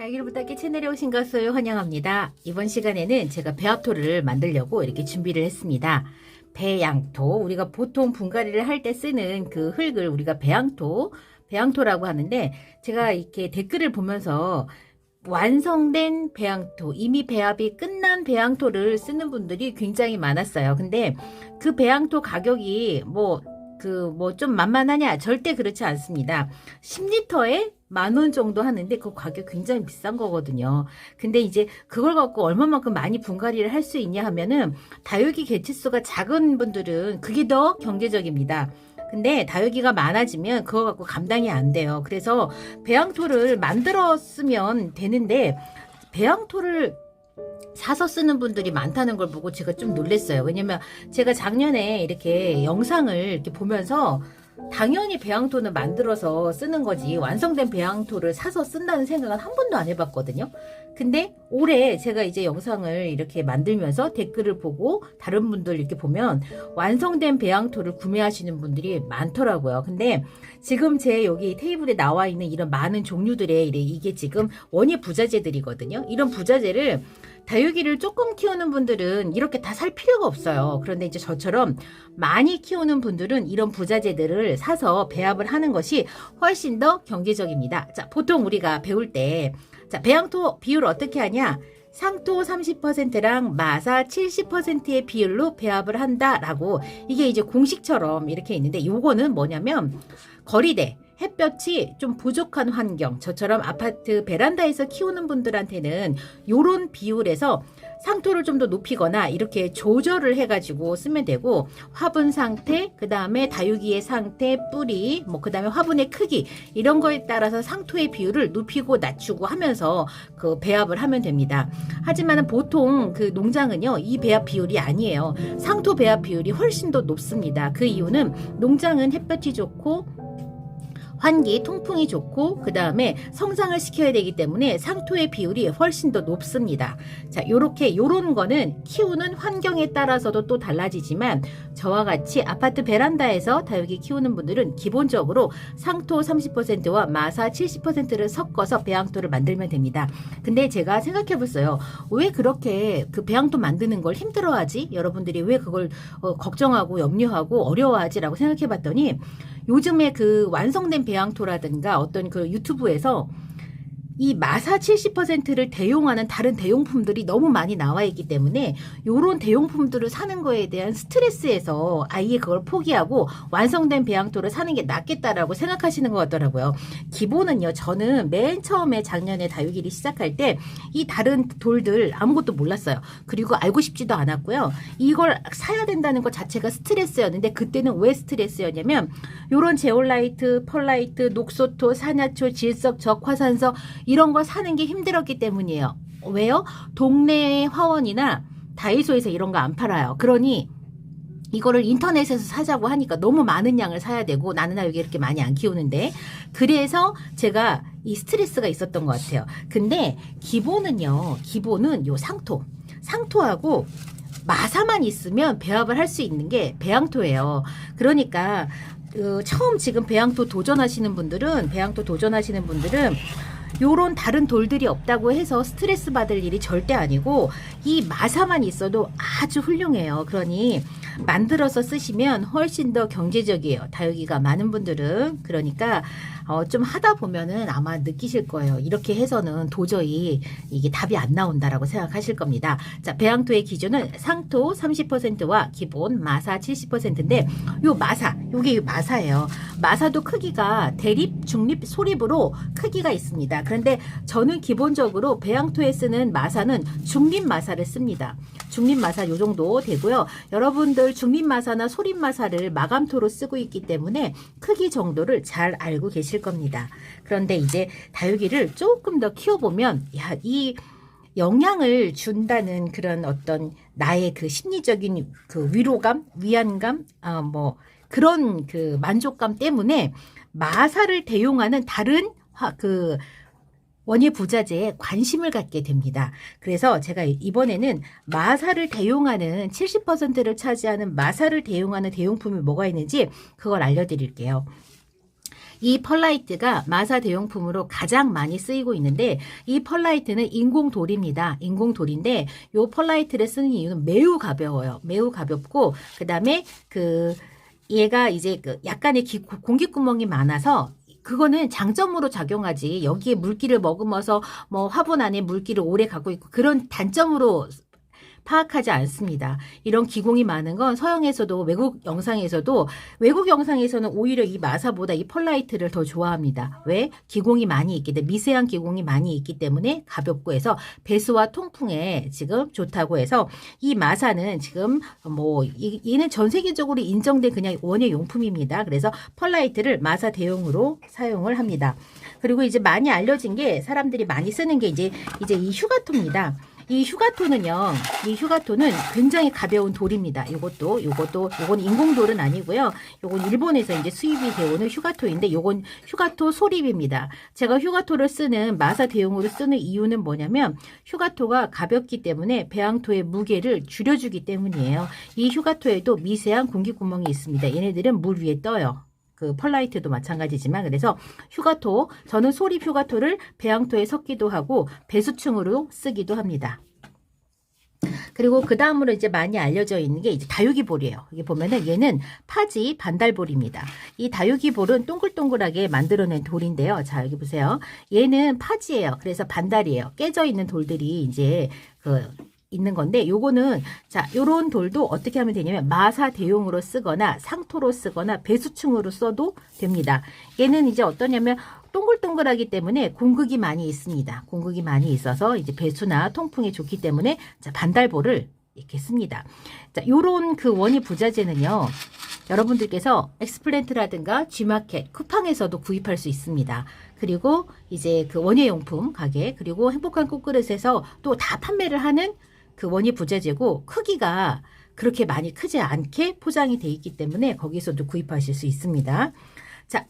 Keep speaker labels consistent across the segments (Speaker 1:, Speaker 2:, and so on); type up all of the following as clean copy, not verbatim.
Speaker 1: 다육이를 부탁해 채널에 오신 것을 환영합니다. 이번 시간에는 제가 배양토를 만들려고 이렇게 준비를 했습니다. 배양토, 우리가 보통 분갈이를 할 때 쓰는 그 흙을 우리가 배양토라고 하는데, 제가 이렇게 댓글을 보면서 완성된 배양토, 이미 배합이 끝난 배양토를 쓰는 분들이 굉장히 많았어요. 근데 그 배양토 가격이 좀 만만하냐? 절대 그렇지 않습니다. 10리터에 10,000원 정도 하는데 그 가격 굉장히 비싼 거거든요. 근데 이제 그걸 갖고 얼마만큼 많이 분갈이를 할 수 있냐 하면은, 다육이 개체수가 작은 분들은 그게 더 경제적입니다. 근데 다육이가 많아지면 그거 갖고 감당이 안 돼요. 그래서 배양토를 만들었으면 되는데, 배양토를 사서 쓰는 분들이 많다는 걸 보고 제가 좀 놀랐어요. 왜냐면 제가 작년에 이렇게 영상을 이렇게 보면서, 당연히 배양토는 만들어서 쓰는 거지 완성된 배양토를 사서 쓴다는 생각은 한 번도 안 해봤거든요. 근데 올해 제가 이제 영상을 이렇게 만들면서 댓글을 보고 다른 분들 이렇게 보면 완성된 배양토를 구매하시는 분들이 많더라고요. 근데 지금 제 여기 테이블에 나와 있는 이런 많은 종류들의 이게 지금 원예 부자재들이거든요. 이런 부자재를 다육이를 조금 키우는 분들은 이렇게 다 살 필요가 없어요. 그런데 이제 저처럼 많이 키우는 분들은 이런 부자재들을 사서 배합을 하는 것이 훨씬 더 경제적입니다. 자, 보통 우리가 배울 때, 자, 배양토 비율 어떻게 하냐? 상토 30%랑 마사 70%의 비율로 배합을 한다라고, 이게 이제 공식처럼 이렇게 있는데, 요거는 뭐냐면 거리대, 햇볕이 좀 부족한 환경, 저처럼 아파트 베란다에서 키우는 분들한테는 요런 비율에서 상토를 좀 더 높이거나 이렇게 조절을 해가지고 쓰면 되고, 화분 상태, 그 다음에 다육이의 상태, 뿌리, 그 다음에 화분의 크기, 이런 거에 따라서 상토의 비율을 높이고 낮추고 하면서 그 배합을 하면 됩니다. 하지만 보통 그 농장은요, 이 배합 비율이 아니에요. 상토 배합 비율이 훨씬 더 높습니다. 그 이유는 농장은 햇볕이 좋고 환기, 통풍이 좋고, 그 다음에 성장을 시켜야 되기 때문에 상토의 비율이 훨씬 더 높습니다. 자, 요런 거는 키우는 환경에 따라서도 또 달라지지만, 저와 같이 아파트 베란다에서 다육이 키우는 분들은 기본적으로 상토 30%와 마사 70%를 섞어서 배양토를 만들면 됩니다. 근데 제가 생각해 봤어요. 왜 그렇게 그 배양토 만드는 걸 힘들어하지? 여러분들이 왜 그걸 걱정하고 염려하고 어려워하지라고 생각해 봤더니, 요즘에 그 완성된 배양토라든가 어떤 그 유튜브에서 이 마사 70%를 대용하는 다른 대용품들이 너무 많이 나와 있기 때문에, 요런 대용품들을 사는 거에 대한 스트레스에서 아예 그걸 포기하고 완성된 배양토를 사는 게 낫겠다라고 생각하시는 것 같더라고요. 기본은요, 저는 맨 처음에 작년에 다육이를 시작할 때 이 다른 돌들 아무것도 몰랐어요. 그리고 알고 싶지도 않았고요. 이걸 사야 된다는 것 자체가 스트레스였는데, 그때는 왜 스트레스였냐면, 요런 제올라이트, 펄라이트, 녹소토, 산야초, 질석, 적화산서 이런 거 사는 게 힘들었기 때문이에요. 왜요? 동네 화원이나 다이소에서 이런 거 안 팔아요. 그러니 이거를 인터넷에서 사자고 하니까 너무 많은 양을 사야 되고, 나는 다육이 이렇게 많이 안 키우는데, 그래서 제가 이 스트레스가 있었던 것 같아요. 근데 기본은 요 상토하고 마사만 있으면 배합을 할 수 있는 게 배양토예요. 그러니까 처음 지금 배양토 도전하시는 분들은 요런 다른 돌들이 없다고 해서 스트레스 받을 일이 절대 아니고, 이 마사만 있어도 아주 훌륭해요. 그러니 만들어서 쓰시면 훨씬 더 경제적이에요. 다육이가 많은 분들은. 그러니까 좀 하다 보면은 아마 느끼실 거예요. 이렇게 해서는 도저히 이게 답이 안 나온다라고 생각하실 겁니다. 자, 배양토의 기준은 상토 30%와 기본 마사 70%인데, 요게 마사예요. 마사도 크기가 대립, 중립, 소립으로 크기가 있습니다. 그런데 저는 기본적으로 배양토에 쓰는 마사는 중립 마사를 씁니다. 중립 마사 요 정도 되고요. 여러분들 중립 마사나 소립 마사를 마감토로 쓰고 있기 때문에 크기 정도를 잘 알고 계실 겁니다. 그런데 이제 다육이를 조금 더 키워보면, 이 영향을 준다는 그런 어떤 나의 그 심리적인 그 위로감, 위안감, 그런 그 만족감 때문에 마사를 대용하는 다른 원예 부자재에 관심을 갖게 됩니다. 그래서 제가 이번에는 마사를 대용하는 70%를 차지하는 마사를 대용하는 대용품이 뭐가 있는지 그걸 알려드릴게요. 이 펄라이트가 마사 대용품으로 가장 많이 쓰이고 있는데 이 펄라이트는 인공돌입니다. 인공돌인데 이 펄라이트를 쓰는 이유는 매우 가벼워요. 매우 가볍고 그다음에 얘가 이제 약간의 공기구멍이 많아서 그거는 장점으로 작용하지 여기에 물기를 머금어서 뭐 화분 안에 물기를 오래 갖고 있고 그런 단점으로 파악하지 않습니다. 이런 기공이 많은 건 서양에서도 외국 영상에서는 오히려 이 마사보다 이 펄라이트를 더 좋아합니다. 왜? 기공이 많이 있기 때문에 미세한 기공이 많이 있기 때문에 가볍고 해서 배수와 통풍에 지금 좋다고 해서 이 마사는 지금 뭐 얘는 전 세계적으로 인정된 그냥 원예 용품입니다. 그래서 펄라이트를 마사 대용으로 사용을 합니다. 그리고 이제 많이 알려진 게 사람들이 많이 쓰는 게 이제 이 휴가토입니다. 이 휴가토는 굉장히 가벼운 돌입니다. 요건 인공돌은 아니고요. 요건 일본에서 이제 수입이 되어오는 휴가토인데 요건 휴가토 소립입니다. 제가 휴가토를 쓰는 마사 대용으로 쓰는 이유는 뭐냐면 휴가토가 가볍기 때문에 배양토의 무게를 줄여주기 때문이에요. 이 휴가토에도 미세한 공기구멍이 있습니다. 얘네들은 물 위에 떠요. 그 펄라이트도 마찬가지지만 그래서 저는 소립 휴가토를 배양토에 섞기도 하고 배수층으로 쓰기도 합니다. 그리고 그 다음으로 이제 많이 알려져 있는 게 이제 다육이볼이에요. 여기 보면은 얘는 파지 반달볼입니다. 이 다육이볼은 동글동글하게 만들어낸 돌인데요. 자, 여기 보세요. 얘는 파지예요. 그래서 반달이에요. 깨져 있는 돌들이 이제 있는 건데 요거는 요런 돌도 어떻게 하면 되냐면 마사 대용으로 쓰거나 상토로 쓰거나 배수층으로 써도 됩니다. 얘는 이제 어떠냐면 동글동글하기 때문에 공극이 많이 있습니다. 공극이 많이 있어서 이제 배수나 통풍에 좋기 때문에 반달볼을 이렇게 씁니다. 요런 원예 부자재는요. 여러분들께서 엑스플랜트라든가 G마켓, 쿠팡에서도 구입할 수 있습니다. 그리고 이제 원예용품 가게 그리고 행복한 꽃그릇에서 또 다 판매를 하는 원예 부자재고 크기가 그렇게 많이 크지 않게 포장이 돼 있기 때문에 거기서도 구입하실 수 있습니다.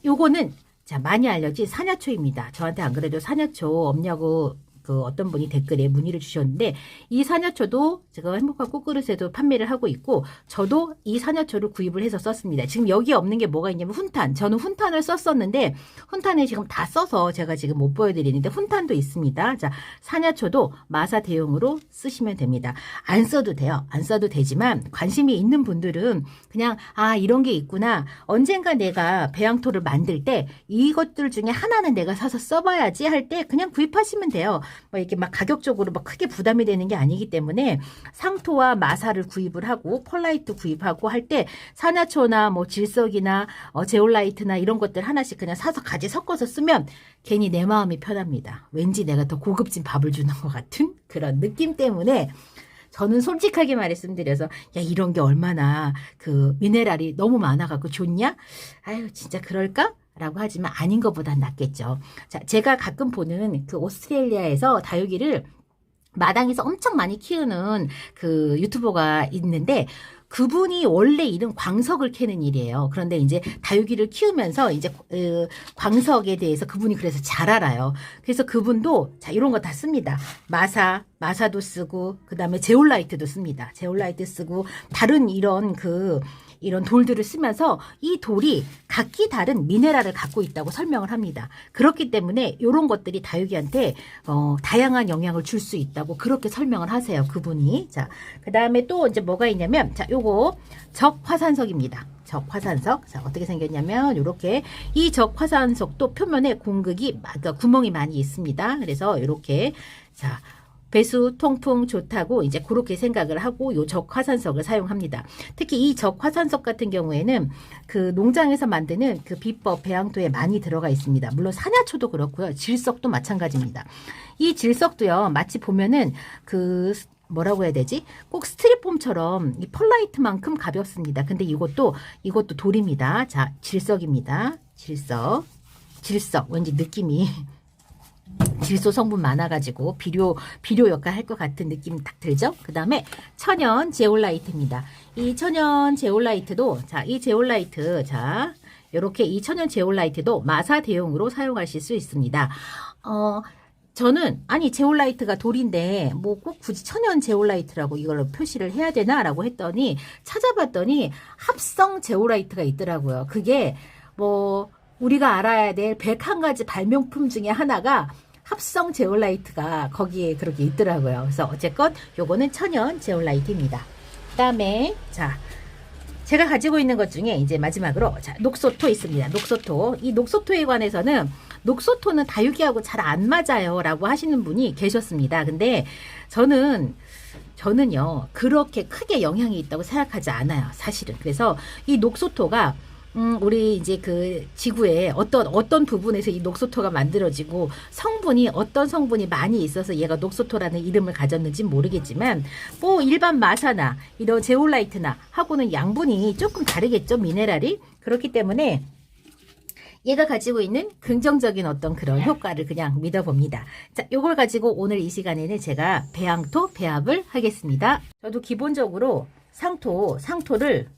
Speaker 1: 요거는 많이 알려진 사냐초입니다. 저한테 안 그래도 사냐초 없냐고 어떤 분이 댓글에 문의를 주셨는데 이 사냐초도 제가 행복한 꽃그릇에도 판매를 하고 있고 저도 이 사냐초를 구입을 해서 썼습니다. 지금 여기에 없는 게 뭐가 있냐면 훈탄. 저는 훈탄을 썼었는데 훈탄을 지금 다 써서 제가 지금 못 보여드리는데 훈탄도 있습니다. 사냐초도 마사 대용으로 쓰시면 됩니다. 안 써도 돼요. 안 써도 되지만 관심이 있는 분들은 그냥 이런 게 있구나. 언젠가 내가 배양토를 만들 때 이것들 중에 하나는 내가 사서 써봐야지 할 때 그냥 구입하시면 돼요. 이렇게 가격적으로 크게 부담이 되는 게 아니기 때문에 상토와 마사를 구입을 하고 펄라이트 구입하고 할 때 사냐초나 질석이나 제올라이트나 이런 것들 하나씩 그냥 사서 같이 섞어서 쓰면 괜히 내 마음이 편합니다. 왠지 내가 더 고급진 밥을 주는 것 같은 그런 느낌 때문에 저는 솔직하게 말씀드려서 이런 게 얼마나 미네랄이 너무 많아갖고 좋냐? 아유 진짜 그럴까? 라고 하지만 아닌 것보단 낫겠죠. 제가 가끔 보는 오스트레일리아에서 다육이를 마당에서 엄청 많이 키우는 유튜버가 있는데 그분이 원래 일은 광석을 캐는 일이에요. 그런데 이제 다육이를 키우면서 이제 광석에 대해서 그분이 그래서 잘 알아요. 그래서 그분도 이런 거 다 씁니다. 마사도 쓰고 그다음에 제올라이트도 씁니다. 제올라이트 쓰고 다른 이런 돌들을 쓰면서 이 돌이 각기 다른 미네랄을 갖고 있다고 설명을 합니다. 그렇기 때문에 이런 것들이 다육이한테 다양한 영향을 줄 수 있다고 그렇게 설명을 하세요. 그분이. 그 다음에 또 이제 뭐가 있냐면 요거 적화산석입니다. 적화산석. 어떻게 생겼냐면 이렇게 이 적화산석도 표면에 공극이 구멍이 많이 있습니다. 그래서 이렇게 배수, 통풍 좋다고 이제 그렇게 생각을 하고 요 적화산석을 사용합니다. 특히 이 적화산석 같은 경우에는 농장에서 만드는 비법 배양토에 많이 들어가 있습니다. 물론 사냐초도 그렇고요. 질석도 마찬가지입니다. 이 질석도요. 마치 보면은 뭐라고 해야 되지? 꼭 스티로폼처럼 이 펄라이트만큼 가볍습니다. 근데 이것도 돌입니다. 질석입니다. 질석. 왠지 느낌이 질소 성분 많아가지고 비료 역할 할 것 같은 느낌 딱 들죠? 그 다음에 천연 제올라이트입니다. 이 천연 제올라이트도 이 제올라이트 요렇게 이 천연 제올라이트도 마사 대용으로 사용하실 수 있습니다. 저는 제올라이트가 돌인데 꼭 굳이 천연 제올라이트라고 이걸로 표시를 해야 되나라고 했더니 찾아봤더니 합성 제올라이트가 있더라고요. 그게 우리가 알아야 될 101가지 발명품 중에 하나가 합성 제올라이트가 거기에 그렇게 있더라고요. 그래서 어쨌건 요거는 천연 제올라이트입니다. 그다음에 자, 제가 가지고 있는 것 중에 이제 마지막으로 자, 녹소토 있습니다. 녹소토. 이 녹소토에 관해서는 녹소토는 다육이하고 잘 안 맞아요 라고 하시는 분이 계셨습니다. 근데 저는요 그렇게 크게 영향이 있다고 생각하지 않아요, 사실은. 그래서 이 녹소토가 우리 이제 그 지구에 어떤 부분에서 이 녹소토가 만들어지고 어떤 성분이 많이 있어서 얘가 녹소토라는 이름을 가졌는지 모르겠지만 뭐 일반 마사나 이런 제올라이트나 하고는 양분이 조금 다르겠죠, 미네랄이. 그렇기 때문에 얘가 가지고 있는 긍정적인 어떤 그런 효과를 그냥 믿어봅니다. 자, 요걸 가지고 오늘 이 시간에는 제가 배양토 배합을 하겠습니다. 저도 기본적으로 상토를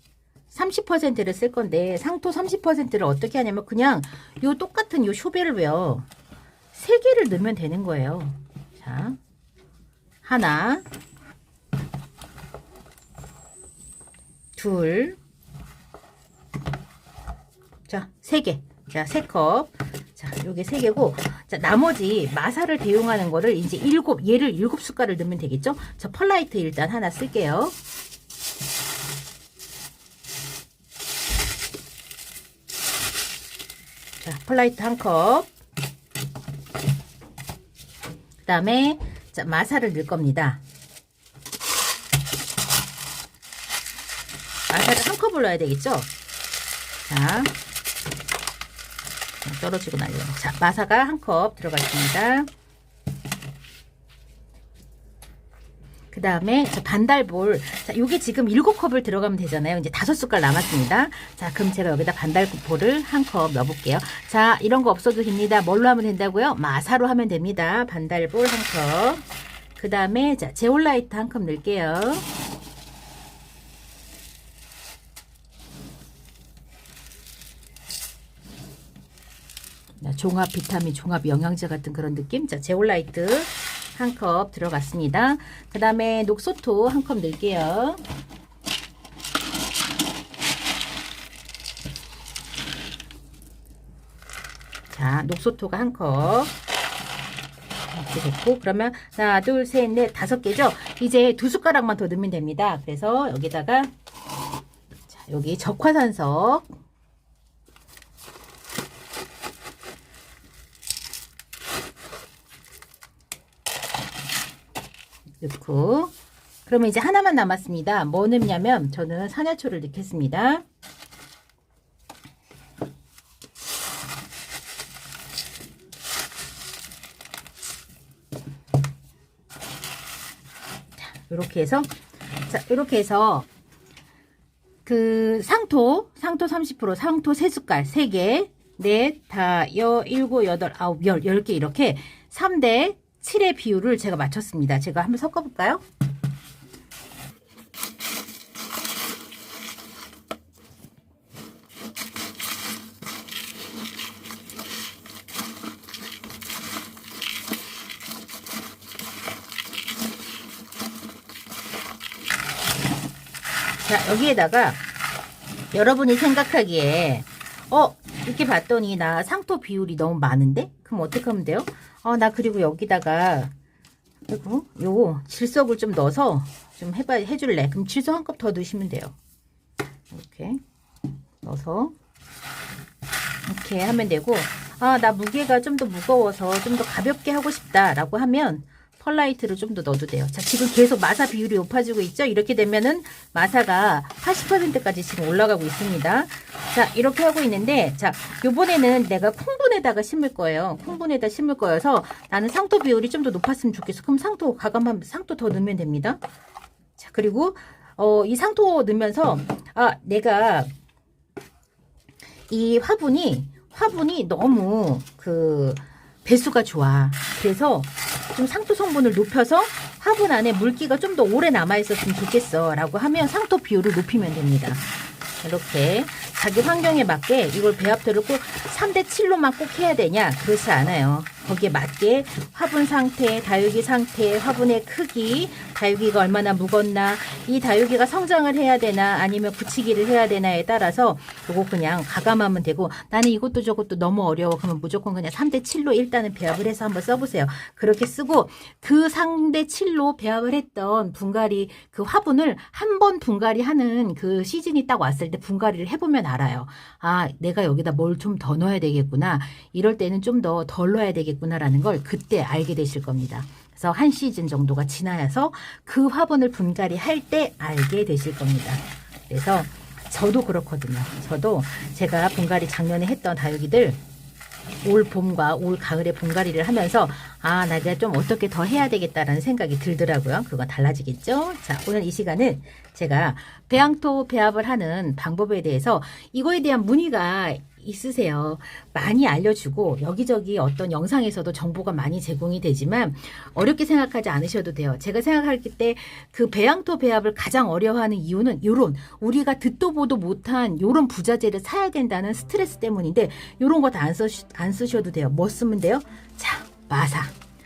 Speaker 1: 30%를 쓸 건데 상토 30%를 어떻게 하냐면 그냥 요 똑같은 요 쇼벨을요 3개를 넣으면 되는 거예요. 자, 하나, 둘, 자, 3개. 자, 3컵. 자, 요게 3개고, 자, 나머지 마사를 대용하는 거를 이제 얘를 7숟갈을 넣으면 되겠죠? 저 펄라이트 일단 하나 쓸게요. 자, 펄라이트 1컵. 그 다음에, 자, 마사를 넣을 겁니다. 마사를 1컵을 넣어야 되겠죠? 자, 떨어지고 날려. 자, 마사가 1컵 들어갔습니다. 그 다음에 반달볼. 자, 요게 지금 7컵을 들어가면 되잖아요. 이제 5숟갈 남았습니다. 자, 그럼 제가 여기다 반달볼을 1컵 넣어볼게요. 자, 이런 거 없어도 됩니다. 뭘로 하면 된다고요? 마사로 하면 됩니다. 반달볼 1컵. 그 다음에 자, 제올라이트 1컵 넣을게요. 종합 비타민, 종합 영양제 같은 그런 느낌. 자, 제올라이트 1컵 들어갔습니다. 그 다음에 녹소토 1컵 넣을게요. 자, 녹소토가 1컵 이렇게 됐고, 그러면 하나, 둘, 셋, 넷, 5개죠. 이제 2숟가락만 더 넣으면 됩니다. 그래서 여기다가 자, 여기 적화산석 넣고, 그러면 이제 하나만 남았습니다. 뭐 넣냐면 저는 산야초를 넣겠습니다. 자, 이렇게 해서 그 상토 30%, 상토 3숟갈 3개, 넷, 다, 7, 8, 9, 10개 이렇게 3대 7의 비율을 제가 맞췄습니다. 제가 한번 섞어볼까요? 자, 여기에다가 여러분이 생각하기에 이렇게 봤더니 나 상토 비율이 너무 많은데? 그럼 어떻게 하면 돼요? 나 그리고 여기다가 그리고 요거 질석을 좀 넣어서 좀 해줄래? 그럼 질석 1컵 더 넣으시면 돼요. 이렇게 넣어서 이렇게 하면 되고, 나 무게가 좀 더 무거워서 좀 더 가볍게 하고 싶다 라고 하면 펄라이트를 좀 더 넣어도 돼요. 자, 지금 계속 마사 비율이 높아지고 있죠? 이렇게 되면은 마사가 80%까지 지금 올라가고 있습니다. 자, 이렇게 하고 있는데, 자, 요번에는 내가 콩분에다가 심을 거예요. 콩분에다 심을 거여서 나는 상토 비율이 좀 더 높았으면 좋겠어. 그럼 상토 더 넣으면 됩니다. 자, 그리고 이 상토 넣으면서 내가 이 화분이 너무 그 배수가 좋아. 그래서 좀 상토 성분을 높여서 화분 안에 물기가 좀 더 오래 남아 있었으면 좋겠어 라고 하면 상토 비율을 높이면 됩니다. 이렇게 자기 환경에 맞게 이걸 배합토를 꼭 3대 7로만 꼭 해야 되냐? 그렇지 않아요. 거기에 맞게 화분 상태, 다육이 상태, 화분의 크기, 다육이가 얼마나 묵었나, 이 다육이가 성장을 해야 되나 아니면 굳히기를 해야 되나에 따라서 요거 그냥 가감하면 되고, 나는 이것도 저것도 너무 어려워 그러면 무조건 그냥 3대7로 일단은 배합을 해서 한번 써보세요. 그렇게 쓰고 그 3대7로 배합을 했던 분갈이 그 화분을 한 번 분갈이 하는 그 시즌이 딱 왔을 때 분갈이를 해보면 알아요. 아, 내가 여기다 뭘 좀 더 넣어야 되겠구나, 이럴 때는 좀 더 덜 넣어야 되겠구나라는 걸 그때 알게 되실 겁니다. 그래서 한 시즌 정도가 지나서 그 화분을 분갈이 할 때 알게 되실 겁니다. 그래서 저도 그렇거든요. 저도 제가 분갈이 작년에 했던 다육이들 올 봄과 올 가을에 분갈이를 하면서 아, 내가 좀 어떻게 더 해야 되겠다라는 생각이 들더라고요. 그건 달라지겠죠. 자, 오늘 이 시간은 제가 배양토 배합을 하는 방법에 대해서 이거에 대한 문의가 있으세요. 많이 알려주고 여기저기 어떤 영상에서도 정보가 많이 제공이 되지만 어렵게 생각하지 않으셔도 돼요. 제가 생각할 때 그 배양토 배합을 가장 어려워하는 이유는 요런 우리가 듣도 보도 못한 요런 부자재를 사야 된다는 스트레스 때문인데, 요런 거 다 안 쓰셔도 돼요. 뭐 쓰면 돼요? 자,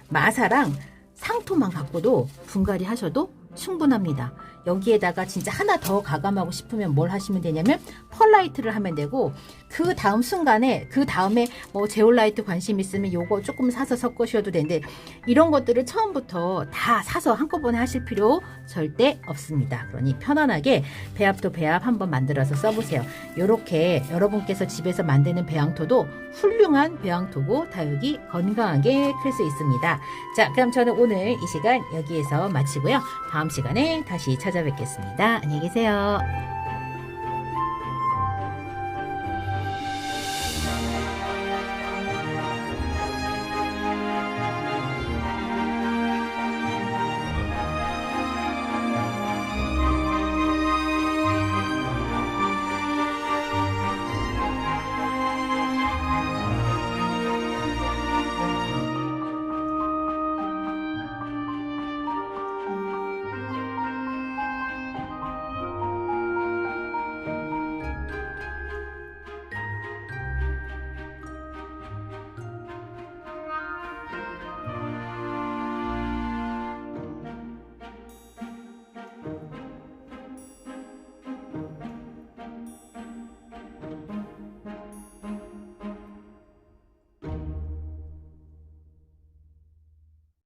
Speaker 1: 마사랑 상토만 갖고도 분갈이 하셔도 충분합니다. 여기에다가 진짜 하나 더 가감하고 싶으면 뭘 하시면 되냐면 펄라이트를 하면 되고, 그 다음 순간에 그 다음에 뭐 제올라이트 관심 있으면 요거 조금 사서 섞으셔도 되는데, 이런 것들을 처음부터 다 사서 한꺼번에 하실 필요 절대 없습니다. 그러니 편안하게 배합토 배합 한번 만들어서 써보세요. 요렇게 여러분께서 집에서 만드는 배양토도 훌륭한 배양토고 다육이 건강하게 클 수 있습니다. 자, 그럼 저는 오늘 이 시간 여기에서 마치고요. 다음 시간에 다시 찾아뵙겠습니다. 안녕히 계세요.